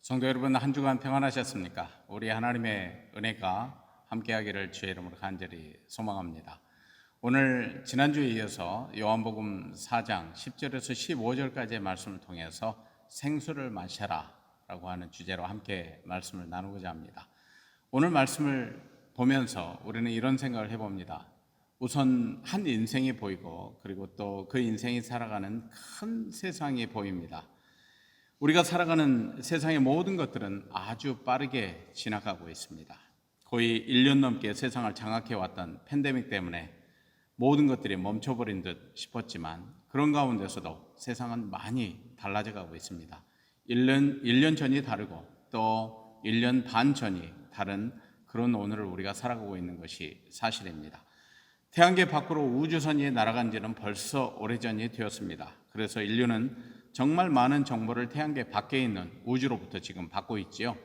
성도 여러분, 한 주간 평안하셨습니까? 우리 하나님의 은혜가 함께하기를 주의 이름으로 간절히 소망합니다. 오늘 지난주에 이어서 요한복음 4장 10절에서 15절까지의 말씀을 통해서 생수를 마셔라 라고 하는 주제로 함께 말씀을 나누고자 합니다. 오늘 말씀을 보면서 우리는 이런 생각을 해봅니다. 우선 한 인생이 보이고, 그리고 또 그 인생이 살아가는 큰 세상이 보입니다. 우리가 살아가는 세상의 모든 것들은 아주 빠르게 지나가고 있습니다. 거의 1년 넘게 세상을 장악해왔던 팬데믹 때문에 모든 것들이 멈춰버린 듯 싶었지만, 그런 가운데서도 세상은 많이 달라져 가고 있습니다. 1년 전이 다르고 또 1년 반 전이 다른 그런 오늘을 우리가 살아가고 있는 것이 사실입니다. 태양계 밖으로 우주선이 날아간 지는 벌써 오래전이 되었습니다. 그래서 인류는 정말 많은 정보를 태양계 밖에 있는 우주로부터 지금 받고 있지요.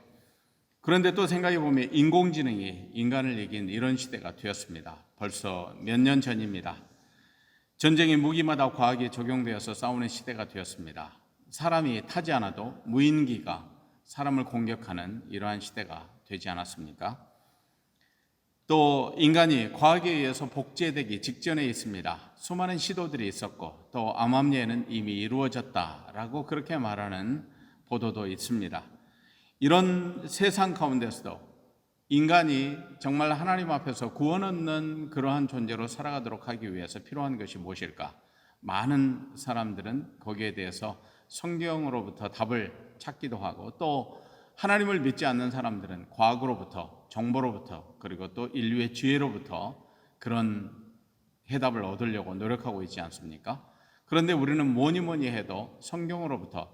그런데 또 생각해 보면 인공지능이 인간을 이긴 이런 시대가 되었습니다. 벌써 몇 년 전입니다. 전쟁의 무기마다 과학이 적용되어서 싸우는 시대가 되었습니다. 사람이 타지 않아도 무인기가 사람을 공격하는 이러한 시대가 되지 않았습니까? 또 인간이 과학에 의해서 복제되기 직전에 있습니다. 수많은 시도들이 있었고, 또 암암리에는 이미 이루어졌다라고 그렇게 말하는 보도도 있습니다. 이런 세상 가운데서도 인간이 정말 하나님 앞에서 구원 얻는 그러한 존재로 살아가도록 하기 위해서 필요한 것이 무엇일까? 많은 사람들은 거기에 대해서 성경으로부터 답을 찾기도 하고, 또 하나님을 믿지 않는 사람들은 과학으로부터, 정보로부터, 그리고 또 인류의 지혜로부터 그런 해답을 얻으려고 노력하고 있지 않습니까? 그런데 우리는 뭐니 해도 성경으로부터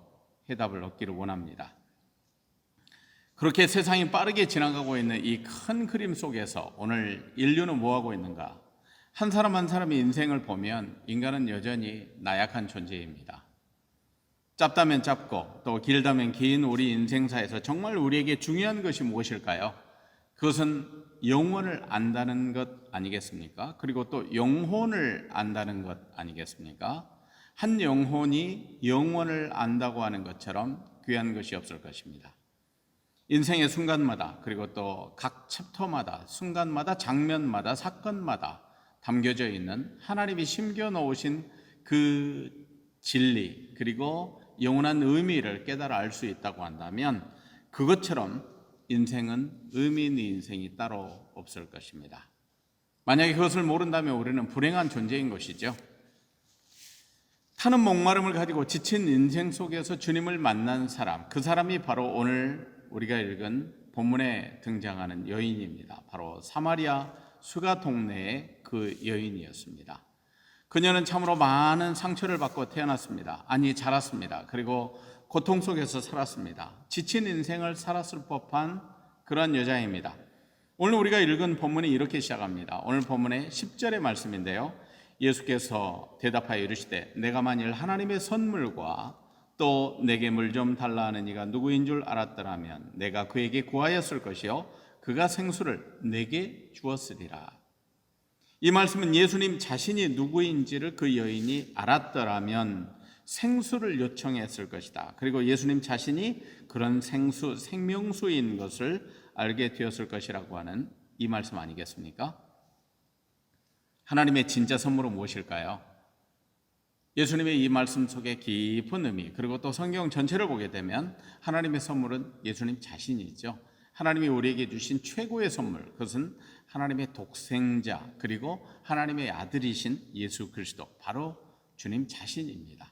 해답을 얻기를 원합니다. 그렇게 세상이 빠르게 지나가고 있는 이 큰 그림 속에서 오늘 인류는 뭐하고 있는가? 한 사람 한 사람의 인생을 보면 인간은 여전히 나약한 존재입니다. 짧다면 짧고 또 길다면 긴 우리 인생사에서 정말 우리에게 중요한 것이 무엇일까요? 그것은 영원을 안다는 것 아니겠습니까? 그리고 또 영혼을 안다는 것 아니겠습니까? 한 영혼이 영원을 안다고 하는 것처럼 귀한 것이 없을 것입니다. 인생의 순간마다, 그리고 또 각 챕터마다, 순간마다, 장면마다, 사건마다 담겨져 있는 하나님이 심겨 놓으신 그 진리, 그리고 영원한 의미를 깨달아 알 수 있다고 한다면, 그것처럼 인생은 의미 있는 인생이 따로 없을 것입니다. 만약에 그것을 모른다면 우리는 불행한 존재인 것이죠. 타는 목마름을 가지고 지친 인생 속에서 주님을 만난 사람, 그 사람이 바로 오늘 우리가 읽은 본문에 등장하는 여인입니다. 바로 사마리아 수가 동네의 그 여인이었습니다. 그녀는 참으로 많은 상처를 받고 태어났습니다. 아니, 자랐습니다. 그리고 고통 속에서 살았습니다. 지친 인생을 살았을 법한 그런 여자입니다. 오늘 우리가 읽은 본문이 이렇게 시작합니다. 오늘 본문의 10절의 말씀인데요. 예수께서 대답하여 이르시되 내가 만일 하나님의 선물과 또 내게 물 좀 달라 하는 이가 누구인 줄 알았더라면 내가 그에게 구하였을 것이요 그가 생수를 내게 주었으리라. 이 말씀은 예수님 자신이 누구인지를 그 여인이 알았더라면 생수를 요청했을 것이다. 그리고 예수님 자신이 그런 생수, 생명수인 것을 알게 되었을 것이라고 하는 이 말씀 아니겠습니까? 하나님의 진짜 선물은 무엇일까요? 예수님의 이 말씀 속에 깊은 의미, 그리고 또 성경 전체를 보게 되면 하나님의 선물은 예수님 자신이죠. 하나님이 우리에게 주신 최고의 선물, 그것은 하나님의 독생자, 그리고 하나님의 아들이신 예수 그리스도, 바로 주님 자신입니다.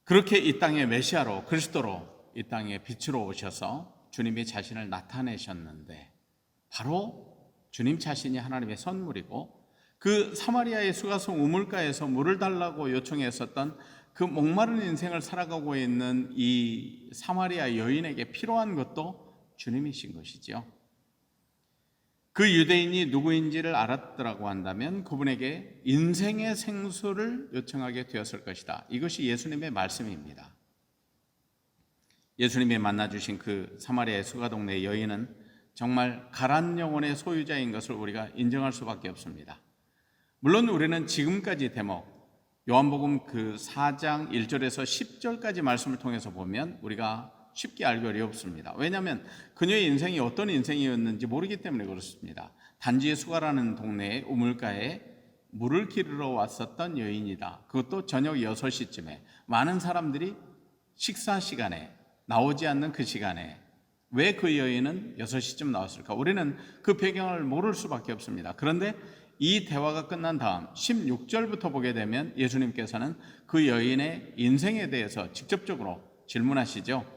그렇게 이 땅의 메시아로, 그리스도로 이 땅에 빛으로 오셔서 주님의 자신을 나타내셨는데, 바로 주님 자신이 하나님의 선물이고, 그 사마리아의 수가성 우물가에서 물을 달라고 요청했었던 그 목마른 인생을 살아가고 있는 이 사마리아 여인에게 필요한 것도 주님이신 것이죠. 그 유대인이 누구인지를 알았더라고 한다면 그분에게 인생의 생수를 요청하게 되었을 것이다. 이것이 예수님의 말씀입니다. 예수님이 만나주신 그 사마리아의 수가동네 여인은 정말 가란 영혼의 소유자인 것을 우리가 인정할 수밖에 없습니다. 물론 우리는 지금까지 대목 요한복음 그 4장 1절에서 10절까지 말씀을 통해서 보면 우리가 쉽게 알기 어렵습니다. 왜냐하면 그녀의 인생이 어떤 인생이었는지 모르기 때문에 그렇습니다. 단지의 수가라는 동네의 우물가에 물을 기르러 왔었던 여인이다. 그것도 저녁 6시쯤에 많은 사람들이 식사 시간에 나오지 않는 그 시간에 왜 그 여인은 6시쯤 나왔을까? 우리는 그 배경을 모를 수밖에 없습니다. 그런데 이 대화가 끝난 다음 16절부터 보게 되면 예수님께서는 그 여인의 인생에 대해서 직접적으로 질문하시죠.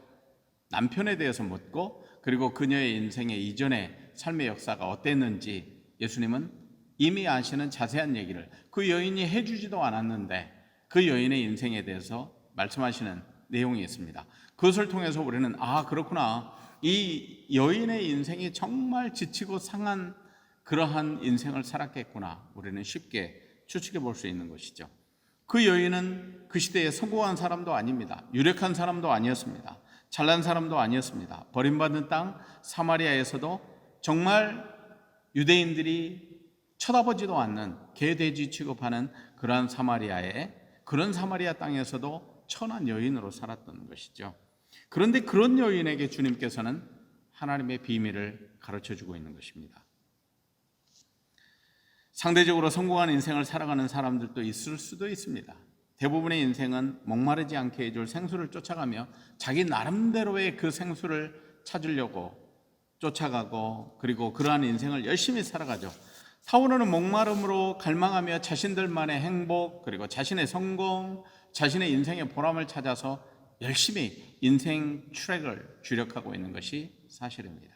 남편에 대해서 묻고 그리고 그녀의 인생의 이전의 삶의 역사가 어땠는지 예수님은 이미 아시는 자세한 얘기를 그 여인이 해주지도 않았는데 그 여인의 인생에 대해서 말씀하시는 내용이 있습니다. 그것을 통해서 우리는 그렇구나, 이 여인의 인생이 정말 지치고 상한 그러한 인생을 살았겠구나, 우리는 쉽게 추측해 볼 수 있는 것이죠. 그 여인은 그 시대에 성공한 사람도 아닙니다. 유력한 사람도 아니었습니다. 잘난 사람도 아니었습니다. 버림받은 땅 사마리아에서도 정말 유대인들이 쳐다보지도 않는 개돼지 취급하는 그런 사마리아 땅에서도 천한 여인으로 살았던 것이죠. 그런데 그런 여인에게 주님께서는 하나님의 비밀을 가르쳐주고 있는 것입니다. 상대적으로 성공한 인생을 살아가는 사람들도 있을 수도 있습니다. 대부분의 인생은 목마르지 않게 해줄 생수를 쫓아가며 자기 나름대로의 그 생수를 찾으려고 쫓아가고 그리고 그러한 인생을 열심히 살아가죠. 타오르는 목마름으로 갈망하며 자신들만의 행복 그리고 자신의 성공, 자신의 인생의 보람을 찾아서 열심히 인생 트랙을 주력하고 있는 것이 사실입니다.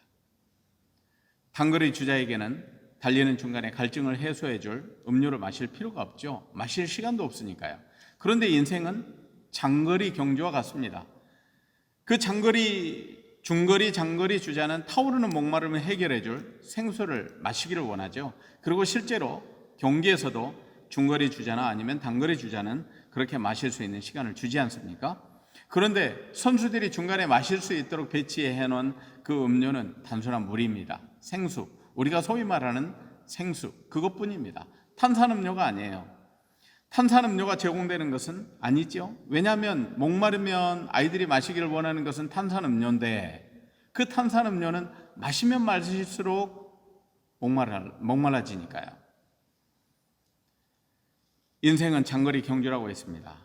단거리 주자에게는 달리는 중간에 갈증을 해소해 줄 음료를 마실 필요가 없죠. 마실 시간도 없으니까요. 그런데 인생은 장거리 경주와 같습니다. 그 중거리 장거리 주자는 타오르는 목마름을 해결해 줄 생수를 마시기를 원하죠. 그리고 실제로 경기에서도 중거리 주자나 아니면 단거리 주자는 그렇게 마실 수 있는 시간을 주지 않습니까? 그런데 선수들이 중간에 마실 수 있도록 배치해 놓은 그 음료는 단순한 물입니다. 생수, 우리가 소위 말하는 생수, 그것뿐입니다. 탄산음료가 아니에요. 탄산음료가 제공되는 것은 아니죠. 왜냐하면 목마르면 아이들이 마시기를 원하는 것은 탄산음료인데 그 탄산음료는 마시면 마실수록 목말라지니까요. 인생은 장거리 경주라고 했습니다.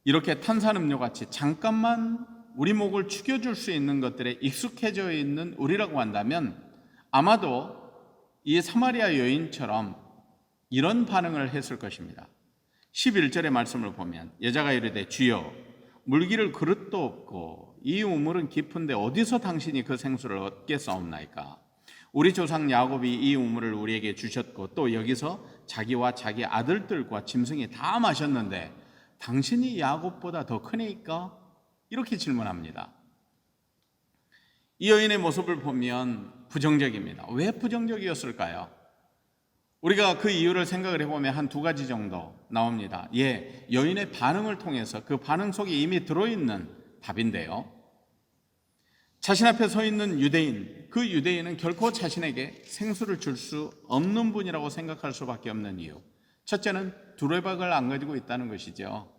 이렇게 탄산음료 같이 잠깐만 우리 목을 축여줄 수 있는 것들에 익숙해져 있는 우리라고 한다면 아마도 이 사마리아 여인처럼 이런 반응을 했을 것입니다. 11절의 말씀을 보면 여자가 이르되 주여 물기를 그릇도 없고 이 우물은 깊은데 어디서 당신이 그 생수를 얻겠사옵나이까? 우리 조상 야곱이 이 우물을 우리에게 주셨고 또 여기서 자기와 자기 아들들과 짐승이 다 마셨는데 당신이 야곱보다 더 크니까? 이렇게 질문합니다. 이 여인의 모습을 보면 부정적입니다. 왜 부정적이었을까요? 우리가 그 이유를 생각을 해보면 한 2가지 정도 나옵니다. 여인의 반응을 통해서 그 반응 속에 이미 들어있는 답인데요. 자신 앞에 서 있는 유대인, 그 유대인은 결코 자신에게 생수를 줄 수 없는 분이라고 생각할 수밖에 없는 이유. 첫째는 두레박을 안 가지고 있다는 것이죠.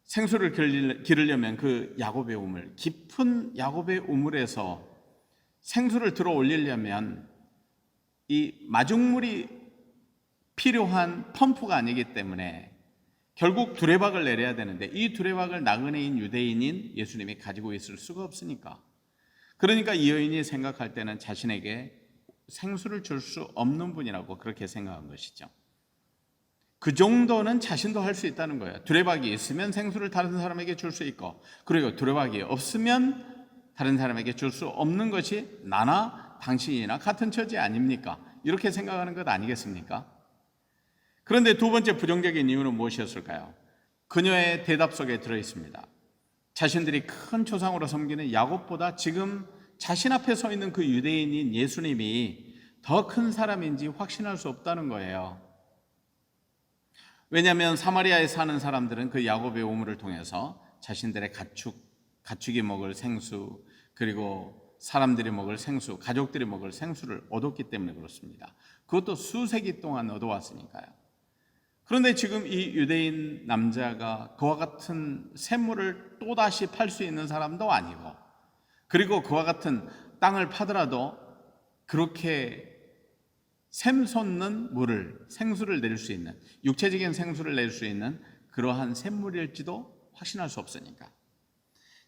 생수를 기르려면 그 야곱의 우물, 깊은 야곱의 우물에서 생수를 들어 올리려면 이 마중물이 필요한 펌프가 아니기 때문에 결국 두레박을 내려야 되는데 이 두레박을 나그네인 유대인인 예수님이 가지고 있을 수가 없으니까, 그러니까 이 여인이 생각할 때는 자신에게 생수를 줄 수 없는 분이라고 그렇게 생각한 것이죠. 그 정도는 자신도 할 수 있다는 거예요. 두레박이 있으면 생수를 다른 사람에게 줄 수 있고, 그리고 두레박이 없으면 다른 사람에게 줄 수 없는 것이 나나 당신이나 같은 처지 아닙니까? 이렇게 생각하는 것 아니겠습니까? 그런데 두 번째 부정적인 이유는 무엇이었을까요? 그녀의 대답 속에 들어있습니다. 자신들이 큰 조상으로 섬기는 야곱보다 지금 자신 앞에 서 있는 그 유대인인 예수님이 더 큰 사람인지 확신할 수 없다는 거예요. 왜냐하면 사마리아에 사는 사람들은 그 야곱의 우물을 통해서 자신들의 가축이 먹을 생수, 그리고 사람들이 먹을 생수, 가족들이 먹을 생수를 얻었기 때문에 그렇습니다. 그것도 수세기 동안 얻어왔으니까요. 그런데 지금 이 유대인 남자가 그와 같은 샘물을 또다시 팔 수 있는 사람도 아니고 그리고 그와 같은 땅을 파더라도 그렇게 샘솟는 물을, 생수를 낼 수 있는, 육체적인 생수를 낼 수 있는 그러한 샘물일지도 확신할 수 없으니까.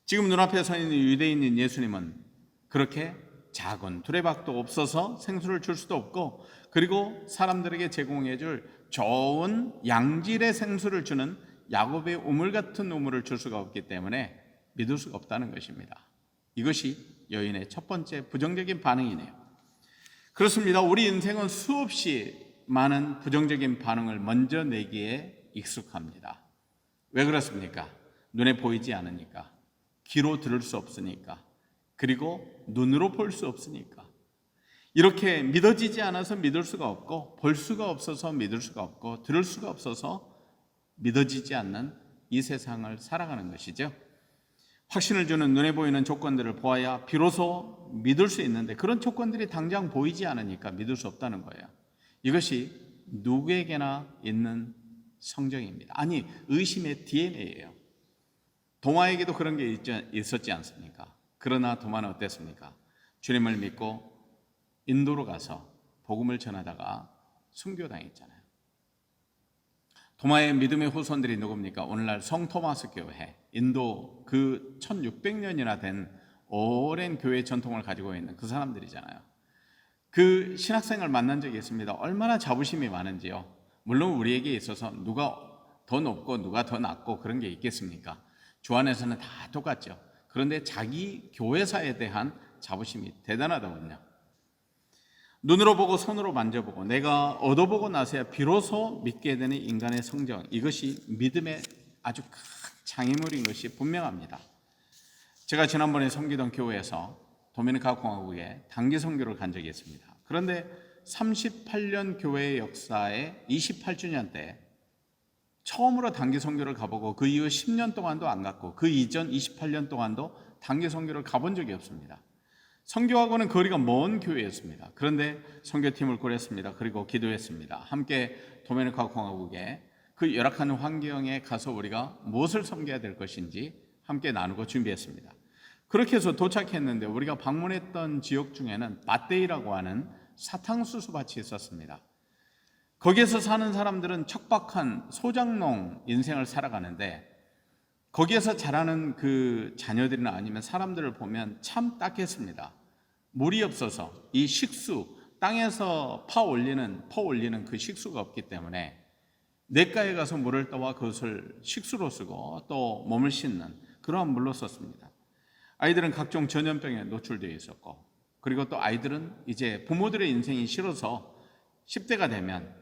지금 눈앞에 서 있는 유대인인 예수님은 그렇게 작은 두레박도 없어서 생수를 줄 수도 없고, 그리고 사람들에게 제공해 줄 좋은 양질의 생수를 주는 야곱의 우물 같은 우물을 줄 수가 없기 때문에 믿을 수가 없다는 것입니다. 이것이 여인의 첫 번째 부정적인 반응이네요. 그렇습니다. 우리 인생은 수없이 많은 부정적인 반응을 먼저 내기에 익숙합니다. 왜 그렇습니까? 눈에 보이지 않으니까, 귀로 들을 수 없으니까, 그리고 눈으로 볼 수 없으니까. 이렇게 믿어지지 않아서 믿을 수가 없고, 볼 수가 없어서 믿을 수가 없고, 들을 수가 없어서 믿어지지 않는 이 세상을 살아가는 것이죠. 확신을 주는 눈에 보이는 조건들을 보아야 비로소 믿을 수 있는데, 그런 조건들이 당장 보이지 않으니까 믿을 수 없다는 거예요. 이것이 누구에게나 있는 성정입니다. 아니, 의심의 DNA예요. 도마에게도 그런 게 있었지 않습니까? 그러나 도마는 어땠습니까? 주님을 믿고 인도로 가서 복음을 전하다가 순교당했잖아요. 도마의 믿음의 후손들이 누굽니까? 오늘날 성토마스 교회, 인도 그 1600년이나 된 오랜 교회 전통을 가지고 있는 그 사람들이잖아요. 그 신학생을 만난 적이 있습니다. 얼마나 자부심이 많은지요. 물론 우리에게 있어서 누가 더 높고 누가 더 낮고 그런 게 있겠습니까? 주 안에서는 다 똑같죠. 그런데 자기 교회사에 대한 자부심이 대단하더군요. 눈으로 보고 손으로 만져보고 내가 얻어보고 나서야 비로소 믿게 되는 인간의 성정, 이것이 믿음의 아주 큰 장애물인 것이 분명합니다. 제가 지난번에 섬기던 교회에서 도미니카 공화국에 단기 선교를 간 적이 있습니다. 그런데 38년 교회의 역사의 28주년 때 처음으로 단기 선교를 가보고 그 이후 10년 동안도 안 갔고 그 이전 28년 동안도 단기 선교를 가본 적이 없습니다. 선교하고는 거리가 먼 교회였습니다. 그런데 선교팀을 꾸렸습니다. 그리고 기도했습니다. 함께 도미니카 공화국에 그 열악한 환경에 가서 우리가 무엇을 섬겨야 될 것인지 함께 나누고 준비했습니다. 그렇게 해서 도착했는데 우리가 방문했던 지역 중에는 바데이라고 하는 사탕수수 밭이 있었습니다. 거기에서 사는 사람들은 척박한 소작농 인생을 살아가는데 거기에서 자라는 그 자녀들이나 아니면 사람들을 보면 참 딱했습니다. 물이 없어서 이 식수, 땅에서 퍼 올리는 그 식수가 없기 때문에 냇가에 가서 물을 떠와 그것을 식수로 쓰고 또 몸을 씻는 그러한 물로 썼습니다. 아이들은 각종 전염병에 노출되어 있었고, 그리고 또 아이들은 이제 부모들의 인생이 싫어서 10대가 되면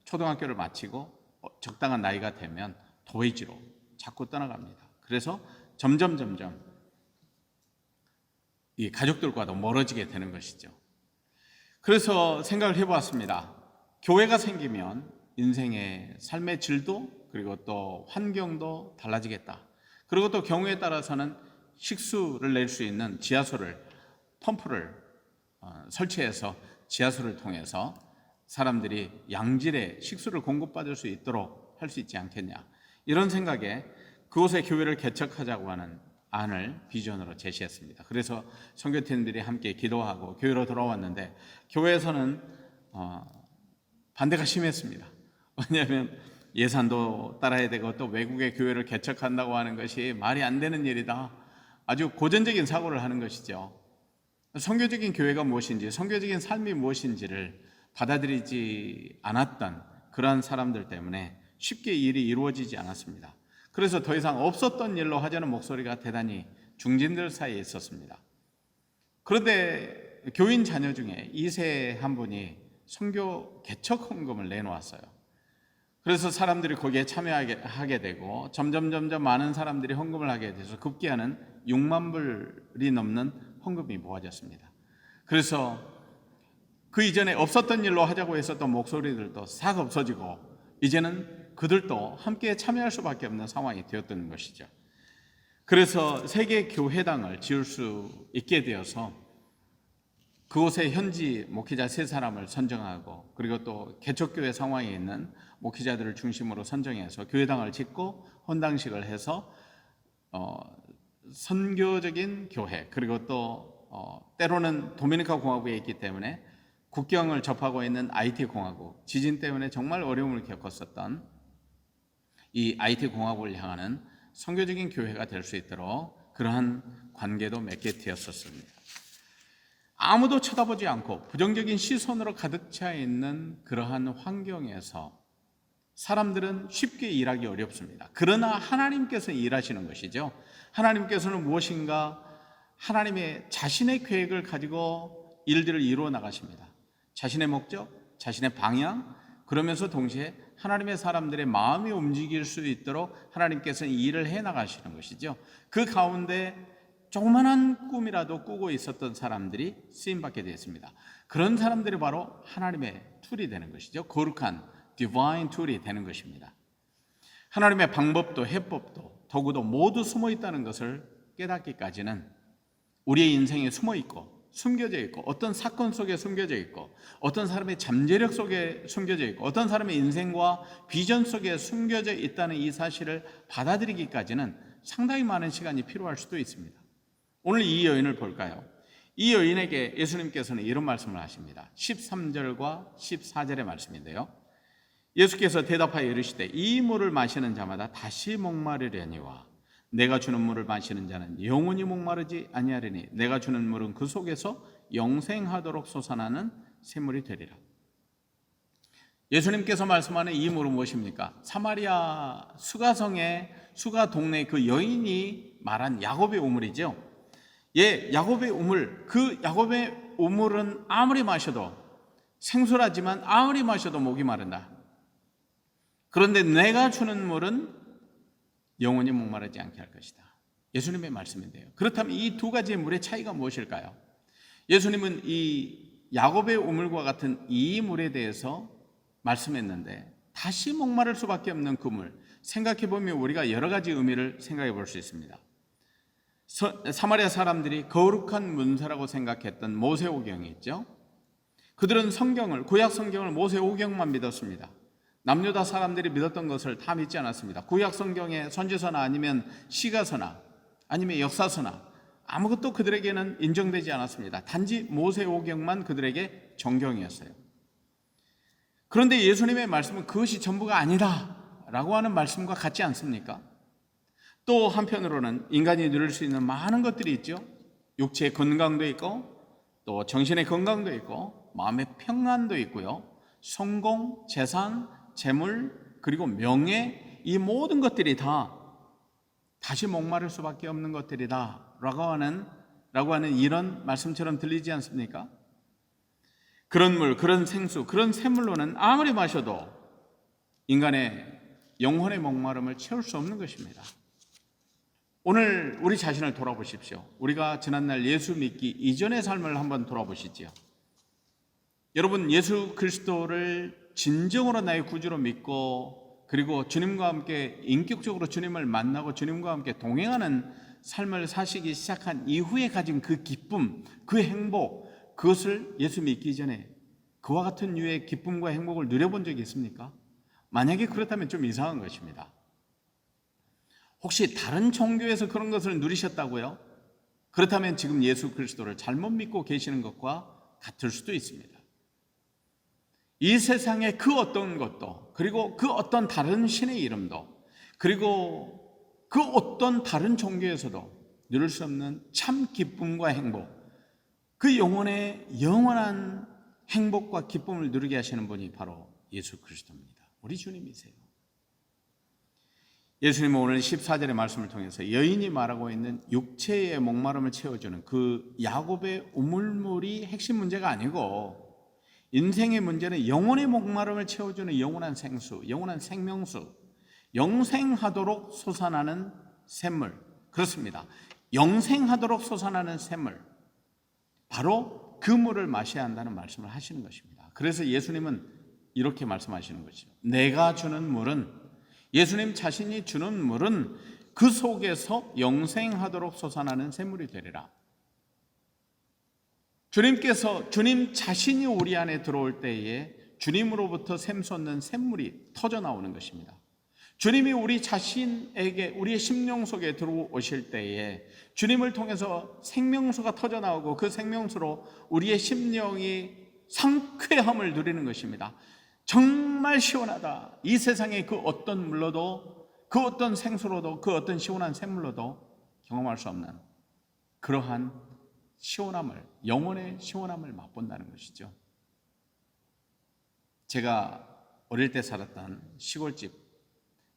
초등학교를 마치고 적당한 나이가 되면 도회지로 자꾸 떠나갑니다. 그래서 점점 이 가족들과도 멀어지게 되는 것이죠. 그래서 생각을 해보았습니다. 교회가 생기면 인생의 삶의 질도 그리고 또 환경도 달라지겠다. 그리고 또 경우에 따라서는 식수를 낼 수 있는 지하수를 펌프를 설치해서 지하수를 통해서 사람들이 양질의 식수를 공급받을 수 있도록 할 수 있지 않겠냐. 이런 생각에 그곳에 교회를 개척하자고 하는 안을 비전으로 제시했습니다. 그래서 선교팀들이 함께 기도하고 교회로 돌아왔는데 교회에서는 반대가 심했습니다. 왜냐하면 예산도 따라야 되고 또 외국의 교회를 개척한다고 하는 것이 말이 안 되는 일이다. 아주 고전적인 사고를 하는 것이죠. 선교적인 교회가 무엇인지, 선교적인 삶이 무엇인지를 받아들이지 않았던 그러한 사람들 때문에 쉽게 일이 이루어지지 않았습니다. 그래서 더 이상 없었던 일로 하자는 목소리가 대단히 중진들 사이에 있었습니다. 그런데 교인 자녀 중에 2세 한 분이 선교 개척 헌금을 내놓았어요. 그래서 사람들이 거기에 참여하게 되고 점점 많은 사람들이 헌금을 하게 돼서 급기야는 6만 불이 넘는 헌금이 모아졌습니다. 그래서 그 이전에 없었던 일로 하자고 했었던 목소리들도 싹 없어지고 이제는 그들도 함께 참여할 수밖에 없는 상황이 되었던 것이죠. 그래서 세계교회당을 지을 수 있게 되어서 그곳에 현지 목회자 3사람을 선정하고 그리고 또 개척교회 상황에 있는 목회자들을 중심으로 선정해서 교회당을 짓고 헌당식을 해서 선교적인 교회, 그리고 또 때로는 도미니카 공화국에 있기 때문에 국경을 접하고 있는 IT 공화국, 지진 때문에 정말 어려움을 겪었었던 이 IT 공화국을 향하는 선교적인 교회가 될 수 있도록 그러한 관계도 맺게 되었었습니다. 아무도 쳐다보지 않고 부정적인 시선으로 가득 차 있는 그러한 환경에서 사람들은 쉽게 일하기 어렵습니다. 그러나 하나님께서 일하시는 것이죠. 하나님께서는 무엇인가 하나님의 자신의 계획을 가지고 일들을 이루어 나가십니다. 자신의 목적, 자신의 방향, 그러면서 동시에 하나님의 사람들의 마음이 움직일 수 있도록 하나님께서는 일을 해 나가시는 것이죠. 그 가운데 조그만한 꿈이라도 꾸고 있었던 사람들이 쓰임받게 되었습니다. 그런 사람들이 바로 하나님의 툴이 되는 것이죠. 거룩한 디바인 툴이 되는 것입니다. 하나님의 방법도 해법도 도구도 모두 숨어 있다는 것을 깨닫기까지는 우리의 인생에 숨어 있고 숨겨져 있고 어떤 사건 속에 숨겨져 있고 어떤 사람의 잠재력 속에 숨겨져 있고 어떤 사람의 인생과 비전 속에 숨겨져 있다는 이 사실을 받아들이기까지는 상당히 많은 시간이 필요할 수도 있습니다. 오늘 이 여인을 볼까요? 이 여인에게 예수님께서는 이런 말씀을 하십니다. 13절과 14절의 말씀인데요. 예수께서 대답하여 이르시되 이 물을 마시는 자마다 다시 목마르려니와 내가 주는 물을 마시는 자는 영원히 목마르지 아니하리니 내가 주는 물은 그 속에서 영생하도록 솟아나는 샘물이 되리라. 예수님께서 말씀하는 이 물은 무엇입니까? 사마리아 수가성의 수가 동네 그 여인이 말한 야곱의 우물이죠. 야곱의 우물, 그 야곱의 우물은 아무리 마셔도 생수라지만 아무리 마셔도 목이 마른다. 그런데 내가 주는 물은 영원히 목마르지 않게 할 것이다. 예수님의 말씀인데요. 그렇다면 이 두 가지의 물의 차이가 무엇일까요? 예수님은 이 야곱의 우물과 같은 이 물에 대해서 말씀했는데 다시 목마를 수밖에 없는 그 물, 생각해 보면 우리가 여러 가지 의미를 생각해 볼 수 있습니다. 사마리아 사람들이 거룩한 문서라고 생각했던 모세오경이 있죠. 그들은 성경을, 구약 성경을 모세오경만 믿었습니다. 남유다 사람들이 믿었던 것을 다 믿지 않았습니다. 구약 성경의 선지서나 아니면 시가서나 아니면 역사서나 아무것도 그들에게는 인정되지 않았습니다. 단지 모세오경만 그들에게 정경이었어요. 그런데 예수님의 말씀은 그것이 전부가 아니다 라고 하는 말씀과 같지 않습니까? 또 한편으로는 인간이 누릴 수 있는 많은 것들이 있죠. 육체의 건강도 있고 또 정신의 건강도 있고 마음의 평안도 있고요. 성공, 재산, 재물, 그리고 명예, 이 모든 것들이 다시 목마를 수밖에 없는 것들이다 라고 하는 이런 말씀처럼 들리지 않습니까? 그런 물, 그런 생수, 그런 샘물로는 아무리 마셔도 인간의 영혼의 목마름을 채울 수 없는 것입니다. 오늘 우리 자신을 돌아보십시오. 우리가 지난날 예수 믿기 이전의 삶을 한번 돌아보시지요. 여러분, 예수 그리스도를 진정으로 나의 구주로 믿고 그리고 주님과 함께 인격적으로 주님을 만나고 주님과 함께 동행하는 삶을 사시기 시작한 이후에 가진 그 기쁨, 그 행복, 그것을 예수 믿기 전에 그와 같은 류의 기쁨과 행복을 누려본 적이 있습니까? 만약에 그렇다면 좀 이상한 것입니다. 혹시 다른 종교에서 그런 것을 누리셨다고요? 그렇다면 지금 예수 그리스도를 잘못 믿고 계시는 것과 같을 수도 있습니다. 이 세상의 그 어떤 것도, 그리고 그 어떤 다른 신의 이름도, 그리고 그 어떤 다른 종교에서도 누릴 수 없는 참 기쁨과 행복, 그 영혼의 영원한 행복과 기쁨을 누리게 하시는 분이 바로 예수 그리스도입니다. 우리 주님이세요. 예수님은 오늘 14절의 말씀을 통해서 여인이 말하고 있는 육체의 목마름을 채워주는 그 야곱의 우물물이 핵심 문제가 아니고 인생의 문제는 영혼의 목마름을 채워주는 영원한 생수, 영원한 생명수, 영생하도록 솟아나는 샘물. 그렇습니다. 영생하도록 솟아나는 샘물. 바로 그 물을 마셔야 한다는 말씀을 하시는 것입니다. 그래서 예수님은 이렇게 말씀하시는 것이죠. 내가 주는 물은, 예수님 자신이 주는 물은 그 속에서 영생하도록 솟아나는 샘물이 되리라. 주님께서, 주님 자신이 우리 안에 들어올 때에 주님으로부터 샘솟는 샘물이 터져 나오는 것입니다. 주님이 우리 자신에게, 우리의 심령 속에 들어오실 때에 주님을 통해서 생명수가 터져나오고 그 생명수로 우리의 심령이 상쾌함을 누리는 것입니다. 정말 시원하다. 이 세상의 그 어떤 물로도, 그 어떤 생수로도, 그 어떤 시원한 샘물로도 경험할 수 없는 그러한 시원함을, 영혼의 시원함을 맛본다는 것이죠. 제가 어릴 때 살았던 시골집,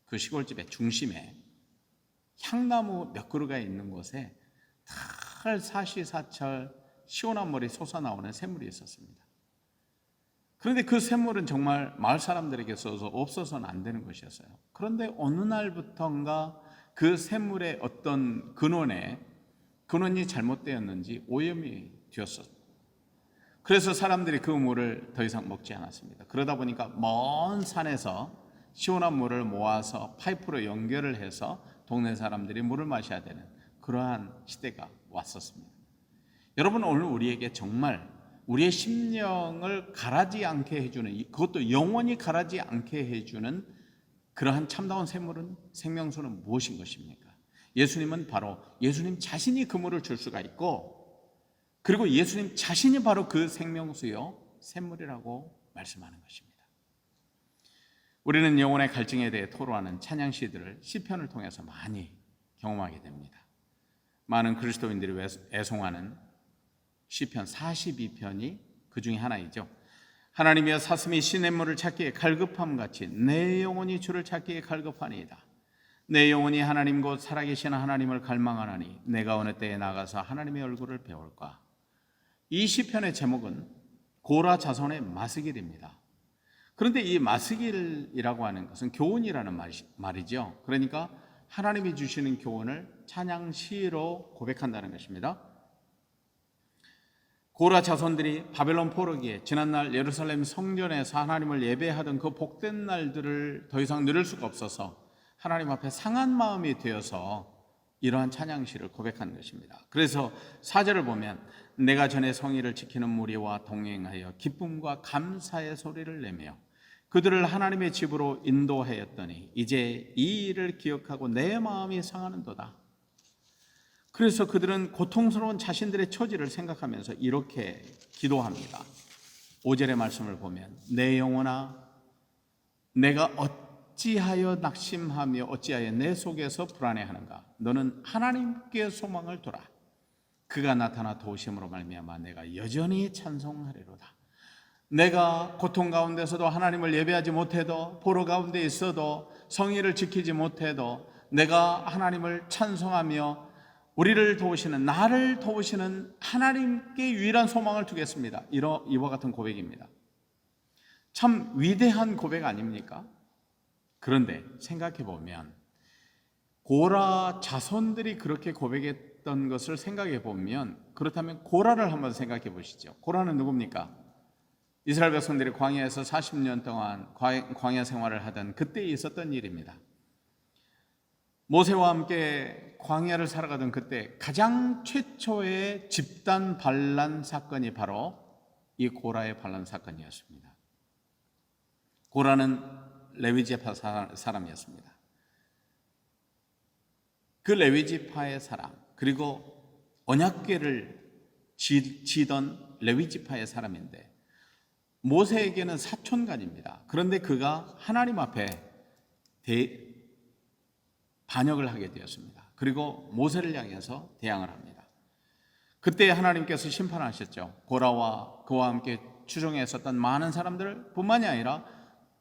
그 시골집의 중심에 향나무 몇 그루가 있는 곳에 늘 사시사철 시원한 물이 솟아나오는 샘물이 있었습니다. 그런데 그 샘물은 정말 마을 사람들에게 없어서는 안 되는 것이었어요. 그런데 어느 날부터인가 그 샘물의 어떤 근원이 잘못되었는지 오염이 되었었습니다. 그래서 사람들이 그 물을 더 이상 먹지 않았습니다. 그러다 보니까 먼 산에서 시원한 물을 모아서 파이프로 연결을 해서 동네 사람들이 물을 마셔야 되는 그러한 시대가 왔었습니다. 여러분, 오늘 우리에게 정말 우리의 심령을 가라지 않게 해주는, 그것도 영원히 가라지 않게 해주는 그러한 참다운 샘물은, 생명수는 무엇인 것입니까? 예수님은 바로, 예수님 자신이 그 물을 줄 수가 있고, 그리고 예수님 자신이 바로 그 생명수요 샘물이라고 말씀하는 것입니다. 우리는 영혼의 갈증에 대해 토로하는 찬양 시들을 시편을 통해서 많이 경험하게 됩니다. 많은 그리스도인들이 애송하는 시편 42편이 그 중에 하나이죠. 하나님이여, 사슴이 시냇물을 찾기에 갈급함같이 내 영혼이 주를 찾기에 갈급하니이다. 내 영혼이 하나님 곧 살아계신 하나님을 갈망하나니 내가 어느 때에 나가서 하나님의 얼굴을 배울까. 이 시편의 제목은 고라 자손의 마스길입니다. 그런데 이 마스길이라고 하는 것은 교훈이라는 말이죠. 그러니까 하나님이 주시는 교훈을 찬양시로 고백한다는 것입니다. 고라 자손들이 바벨론 포로기에 지난날 예루살렘 성전에서 하나님을 예배하던 그 복된 날들을 더 이상 누릴 수가 없어서 하나님 앞에 상한 마음이 되어서 이러한 찬양시를 고백한 것입니다. 그래서 4절을 보면 내가 전에 성의를 지키는 무리와 동행하여 기쁨과 감사의 소리를 내며 그들을 하나님의 집으로 인도하였더니 이제 이 일을 기억하고 내 마음이 상하는도다. 그래서 그들은 고통스러운 자신들의 처지를 생각하면서 이렇게 기도합니다. 5절의 말씀을 보면 내 영혼아, 내가 어찌하여 낙심하며 어찌하여 내 속에서 불안해하는가. 너는 하나님께 소망을 두라. 그가 나타나 도우심으로 말미암아 내가 여전히 찬송하리로다. 내가 고통 가운데서도 하나님을 예배하지 못해도, 포로 가운데 있어도, 성의를 지키지 못해도 내가 하나님을 찬송하며 우리를 도우시는, 나를 도우시는 하나님께 유일한 소망을 두겠습니다. 이와 같은 고백입니다. 참 위대한 고백 아닙니까? 그런데 생각해 보면 고라 자손들이 그렇게 고백했던 것을 생각해 보면, 그렇다면 고라를 한번 생각해 보시죠. 고라는 누굽니까? 이스라엘 백성들이 광야에서 40년 동안 광야 생활을 하던 그때 있었던 일입니다. 모세와 함께 광야를 살아가던 그때 가장 최초의 집단 반란 사건이 바로 이 고라의 반란 사건이었습니다. 고라는 레위지파 사람이었습니다. 그 레위지파의 사람, 그리고 언약궤를 지던 레위지파의 사람인데 모세에게는 사촌간입니다. 그런데 그가 하나님 앞에 반역을 하게 되었습니다. 그리고 모세를 향해서 대항을 합니다. 그때 하나님께서 심판하셨죠. 고라와 그와 함께 추종했었던 많은 사람들 뿐만이 아니라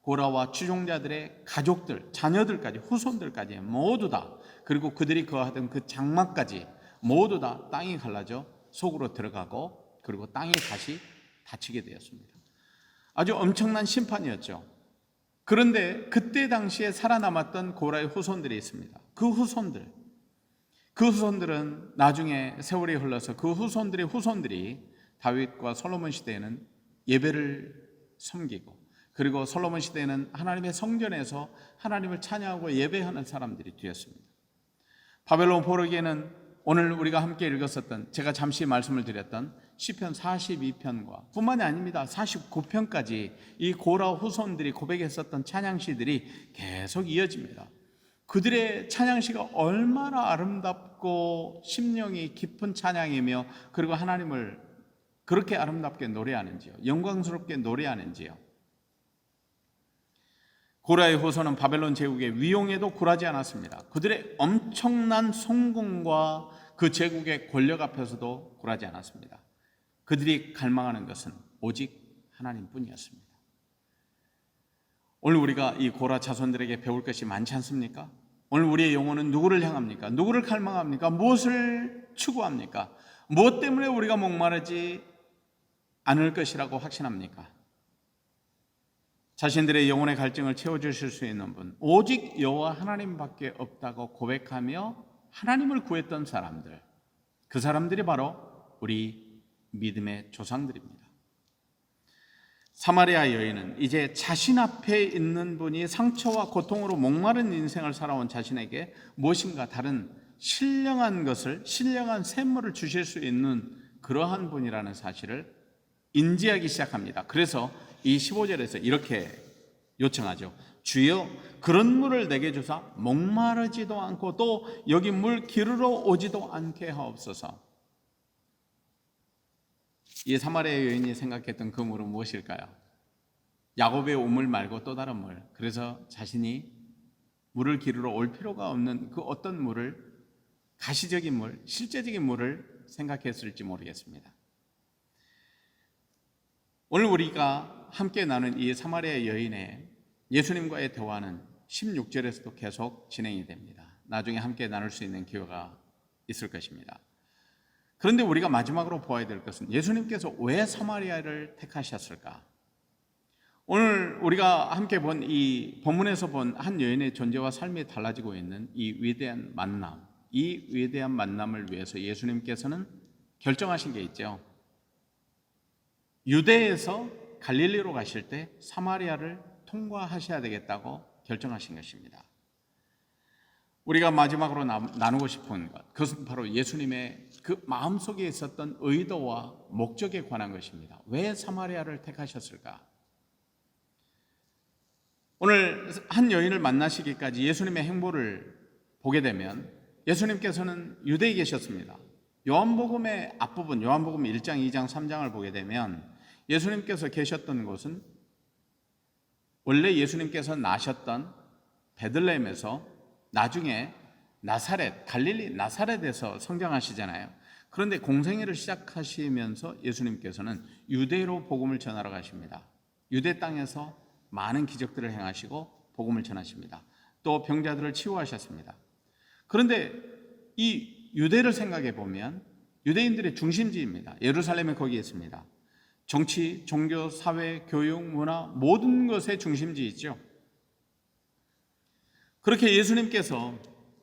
고라와 추종자들의 가족들, 자녀들까지, 후손들까지 모두 다, 그리고 그들이 거하던 그 장막까지 모두 다 땅이 갈라져 속으로 들어가고 그리고 땅이 다시 닫히게 되었습니다. 아주 엄청난 심판이었죠. 그런데 그때 당시에 살아남았던 고라의 후손들이 있습니다. 그 후손들은 나중에 세월이 흘러서 그 후손들의 후손들이 다윗과 솔로몬 시대에는 예배를 섬기고, 그리고 솔로몬 시대에는 하나님의 성전에서 하나님을 찬양하고 예배하는 사람들이 되었습니다. 바벨론 포로기에는 오늘 우리가 함께 읽었었던, 제가 잠시 말씀을 드렸던 시편 42편과 뿐만이 아닙니다. 49편까지 이 고라 후손들이 고백했었던 찬양시들이 계속 이어집니다. 그들의 찬양시가 얼마나 아름답고 심령이 깊은 찬양이며, 그리고 하나님을 그렇게 아름답게 노래하는지요, 영광스럽게 노래하는지요. 고라의 후손은 바벨론 제국의 위용에도 굴하지 않았습니다. 그들의 엄청난 성공과 그 제국의 권력 앞에서도 굴하지 않았습니다. 그들이 갈망하는 것은 오직 하나님뿐이었습니다. 오늘 우리가 이 고라 자손들에게 배울 것이 많지 않습니까? 오늘 우리의 영혼은 누구를 향합니까? 누구를 갈망합니까? 무엇을 추구합니까? 무엇 때문에 우리가 목마르지 않을 것이라고 확신합니까? 자신들의 영혼의 갈증을 채워주실 수 있는 분, 오직 여호와 하나님밖에 없다고 고백하며 하나님을 구했던 사람들, 그 사람들이 바로 우리 믿음의 조상들입니다. 사마리아 여인은 이제 자신 앞에 있는 분이 상처와 고통으로 목마른 인생을 살아온 자신에게 무엇인가 다른 신령한 것을, 신령한 샘물을 주실 수 있는 그러한 분이라는 사실을 인지하기 시작합니다. 그래서 이 15절에서 이렇게 요청하죠. 주여, 그런 물을 내게 주사 목마르지도 않고 또 여기 물 기르러 오지도 않게 하옵소서. 이 사마리아 여인이 생각했던 그 물은 무엇일까요? 야곱의 우물 말고 또 다른 물. 그래서 자신이 물을 기르러 올 필요가 없는 그 어떤 물을, 가시적인 물, 실제적인 물을 생각했을지 모르겠습니다. 오늘 우리가 함께 나눈 이 사마리아 여인의 예수님과의 대화는 16절에서도 계속 진행이 됩니다. 나중에 함께 나눌 수 있는 기회가 있을 것입니다. 그런데 우리가 마지막으로 보아야 될 것은 예수님께서 왜 사마리아를 택하셨을까? 오늘 우리가 함께 본 이 본문에서 본 한 여인의 존재와 삶이 달라지고 있는 이 위대한 만남, 이 위대한 만남을 위해서 예수님께서는 결정하신 게 있죠. 유대에서 갈릴리로 가실 때 사마리아를 통과하셔야 되겠다고 결정하신 것입니다. 우리가 마지막으로 나누고 싶은 것, 그것은 바로 예수님의 그 마음속에 있었던 의도와 목적에 관한 것입니다. 왜 사마리아를 택하셨을까? 오늘 한 여인을 만나시기까지 예수님의 행보를 보게 되면 예수님께서는 유대에 계셨습니다. 요한복음의 앞부분, 요한복음 1장, 2장, 3장을 보게 되면 예수님께서 계셨던 곳은 원래 예수님께서 나셨던 베들레헴에서 나중에 나사렛, 갈릴리 나사렛에서 성장하시잖아요. 그런데 공생애를 시작하시면서 예수님께서는 유대로 복음을 전하러 가십니다. 유대 땅에서 많은 기적들을 행하시고 복음을 전하십니다. 또 병자들을 치유하셨습니다. 그런데 이 유대를 생각해 보면 유대인들의 중심지입니다. 예루살렘이 거기에 있습니다. 정치, 종교, 사회, 교육, 문화 모든 것의 중심지이죠. 그렇게 예수님께서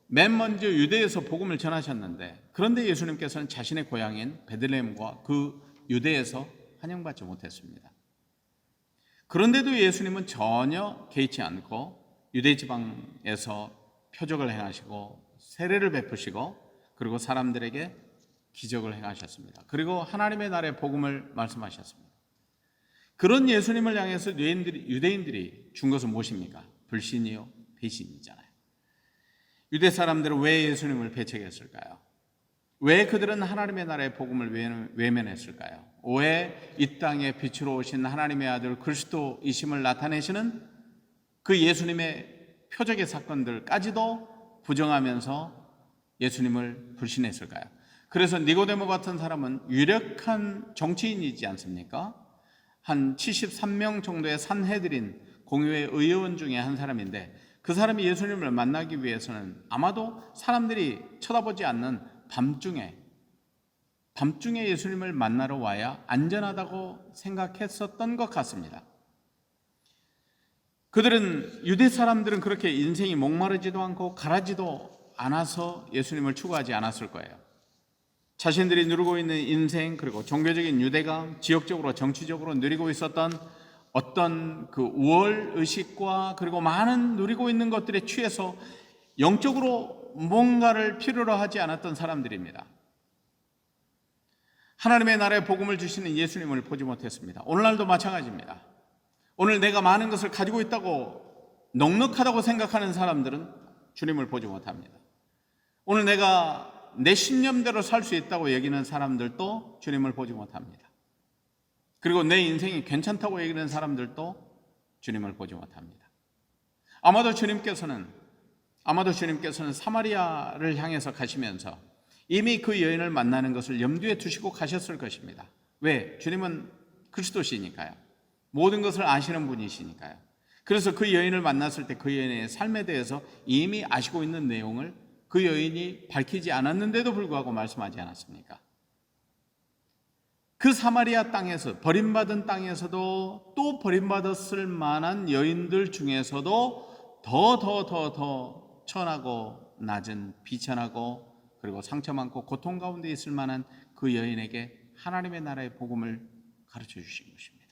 맨 먼저 유대에서 복음을 전하셨는데, 그런데 예수님께서는 자신의 고향인 베들레헴과 그 유대에서 환영받지 못했습니다. 그런데도 예수님은 전혀 개의치 않고 유대 지방에서 표적을 행하시고 세례를 베푸시고 그리고 사람들에게 기적을 행하셨습니다. 그리고 하나님의 나라의 복음을 말씀하셨습니다. 그런 예수님을 향해서 유대인들이 준 것은 무엇입니까? 불신이요, 배신이잖아요. 유대 사람들은 왜 예수님을 배척했을까요? 왜 그들은 하나님의 나라의 복음을 외면했을까요? 왜 이 땅에 빛으로 오신 하나님의 아들 그리스도이심을 나타내시는 그 예수님의 표적의 사건들까지도 부정하면서 예수님을 불신했을까요? 그래서 니고데모 같은 사람은 유력한 정치인이지 않습니까? 한 73명 정도의 산헤드린 공회의 의원 중에 한 사람인데, 그 사람이 예수님을 만나기 위해서는 아마도 사람들이 쳐다보지 않는 밤중에 예수님을 만나러 와야 안전하다고 생각했었던 것 같습니다. 유대 사람들은 그렇게 인생이 목마르지도 않고 가라지도 않아서 예수님을 추구하지 않았을 거예요. 자신들이 누리고 있는 인생, 그리고 종교적인 유대감, 지역적으로 정치적으로 누리고 있었던 어떤 그 우월의식과 그리고 많은 누리고 있는 것들에 취해서 영적으로 뭔가를 필요로 하지 않았던 사람들입니다. 하나님의 나라의 복음을 주시는 예수님을 보지 못했습니다. 오늘날도 마찬가지입니다. 오늘 내가 많은 것을 가지고 있다고 넉넉하다고 생각하는 사람들은 주님을 보지 못합니다. 오늘 내가 내 신념대로 살 수 있다고 여기는 사람들도 주님을 보지 못합니다. 그리고 내 인생이 괜찮다고 여기는 사람들도 주님을 보지 못합니다. 아마도 주님께서는 사마리아를 향해서 가시면서 이미 그 여인을 만나는 것을 염두에 두시고 가셨을 것입니다. 왜? 주님은 그리스도시니까요. 모든 것을 아시는 분이시니까요. 그래서 그 여인을 만났을 때 그 여인의 삶에 대해서 이미 아시고 있는 내용을 그 여인이 밝히지 않았는데도 불구하고 말씀하지 않았습니까? 그 사마리아 땅에서, 버림받은 땅에서도 또 버림받았을 만한 여인들 중에서도 더 천하고 낮은, 비천하고 그리고 상처 많고 고통 가운데 있을 만한 그 여인에게 하나님의 나라의 복음을 가르쳐 주신 것입니다.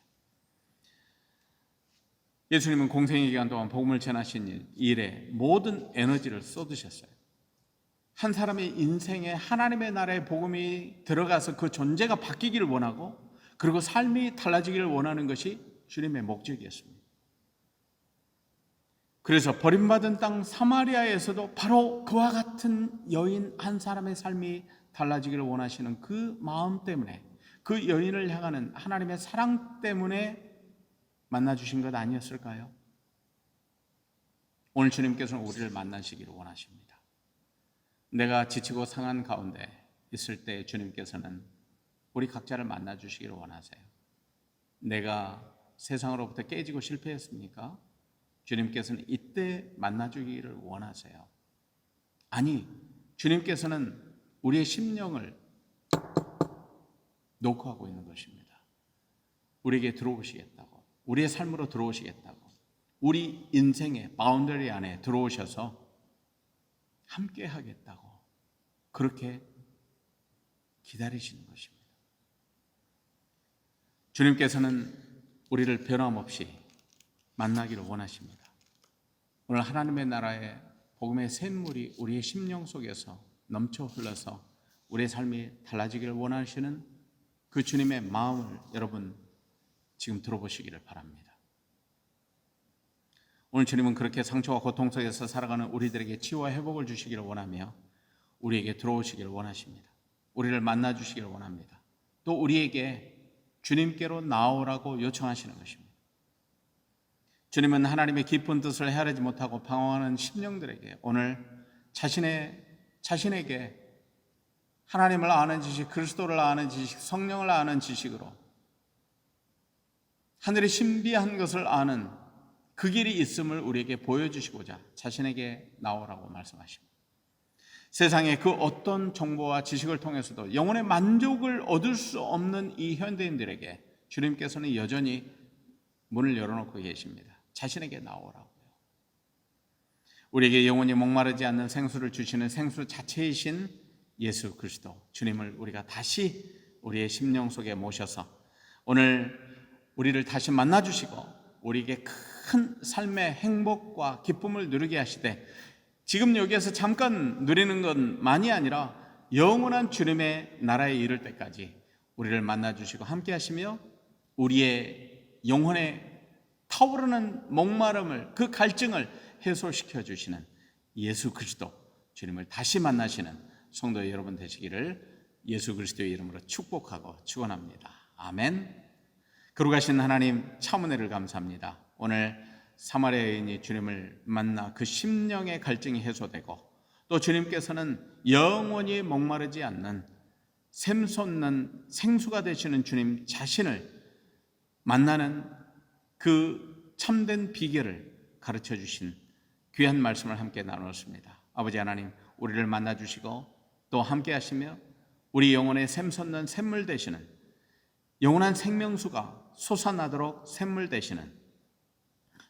예수님은 공생의 기간 동안 복음을 전하신 일에 모든 에너지를 쏟으셨어요. 한 사람의 인생에 하나님의 나라의 복음이 들어가서 그 존재가 바뀌기를 원하고 그리고 삶이 달라지기를 원하는 것이 주님의 목적이었습니다. 그래서 버림받은 땅 사마리아에서도 바로 그와 같은 여인 한 사람의 삶이 달라지기를 원하시는 그 마음 때문에, 그 여인을 향하는 하나님의 사랑 때문에 만나주신 것 아니었을까요? 오늘 주님께서는 우리를 만나시기를 원하십니다. 내가 지치고 상한 가운데 있을 때 주님께서는 우리 각자를 만나주시기를 원하세요. 내가 세상으로부터 깨지고 실패했습니까? 주님께서는 이때 만나주기를 원하세요. 아니, 주님께서는 우리의 심령을 녹화하고 있는 것입니다. 우리에게 들어오시겠다고, 우리의 삶으로 들어오시겠다고, 우리 인생의 바운더리 안에 들어오셔서 함께 하겠다고 그렇게 기다리시는 것입니다. 주님께서는 우리를 변함없이 만나기를 원하십니다. 오늘 하나님의 나라의 복음의 샘물이 우리의 심령 속에서 넘쳐 흘러서 우리의 삶이 달라지기를 원하시는 그 주님의 마음을 여러분 지금 들어보시기를 바랍니다. 오늘 주님은 그렇게 상처와 고통 속에서 살아가는 우리들에게 치유와 회복을 주시기를 원하며 우리에게 들어오시기를 원하십니다. 우리를 만나주시기를 원합니다. 또 우리에게 주님께로 나오라고 요청하시는 것입니다. 주님은 하나님의 깊은 뜻을 헤아리지 못하고 방황하는 심령들에게 오늘 자신에게 하나님을 아는 지식, 그리스도를 아는 지식, 성령을 아는 지식으로 하늘의 신비한 것을 아는 그 길이 있음을 우리에게 보여주시고자 자신에게 나오라고 말씀하십니다. 세상의 그 어떤 정보와 지식을 통해서도 영혼의 만족을 얻을 수 없는 이 현대인들에게 주님께서는 여전히 문을 열어놓고 계십니다. 자신에게 나오라고요. 우리에게 영원히 목마르지 않는 생수를 주시는 생수 자체이신 예수 그리스도 주님을 우리가 다시 우리의 심령 속에 모셔서 오늘 우리를 다시 만나주시고 우리에게 큰 삶의 행복과 기쁨을 누리게 하시되 지금 여기에서 잠깐 누리는 것만이 아니라 영원한 주님의 나라에 이를 때까지 우리를 만나주시고 함께 하시며 우리의 영혼의 타오르는 목마름을, 그 갈증을 해소시켜 주시는 예수 그리스도 주님을 다시 만나시는 성도 여러분 되시기를 예수 그리스도의 이름으로 축복하고 축원합니다. 아멘. 거룩하신 하나님 참 은혜를 감사합니다. 오늘 사마리아 여인이 주님을 만나 그 심령의 갈증이 해소되고 또 주님께서는 영원히 목마르지 않는 샘솟는 생수가 되시는 주님 자신을 만나는 그 참된 비결을 가르쳐 주신 귀한 말씀을 함께 나누었습니다. 아버지 하나님, 우리를 만나 주시고 또 함께 하시며 우리 영혼의 샘솟는 샘물 되시는 영원한 생명수가 솟아나도록 샘물 되시는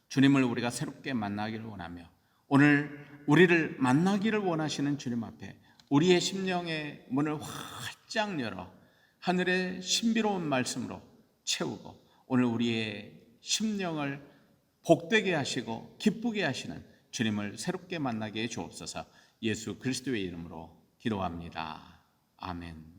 주님을 우리가 새롭게 만나기를 원하며 오늘 우리를 만나기를 원하시는 주님 앞에 우리의 심령의 문을 활짝 열어 하늘의 신비로운 말씀으로 채우고 오늘 우리의 심령을 복되게 하시고 기쁘게 하시는 주님을 새롭게 만나게 해 주옵소서. 예수 그리스도의 이름으로 기도합니다. 아멘.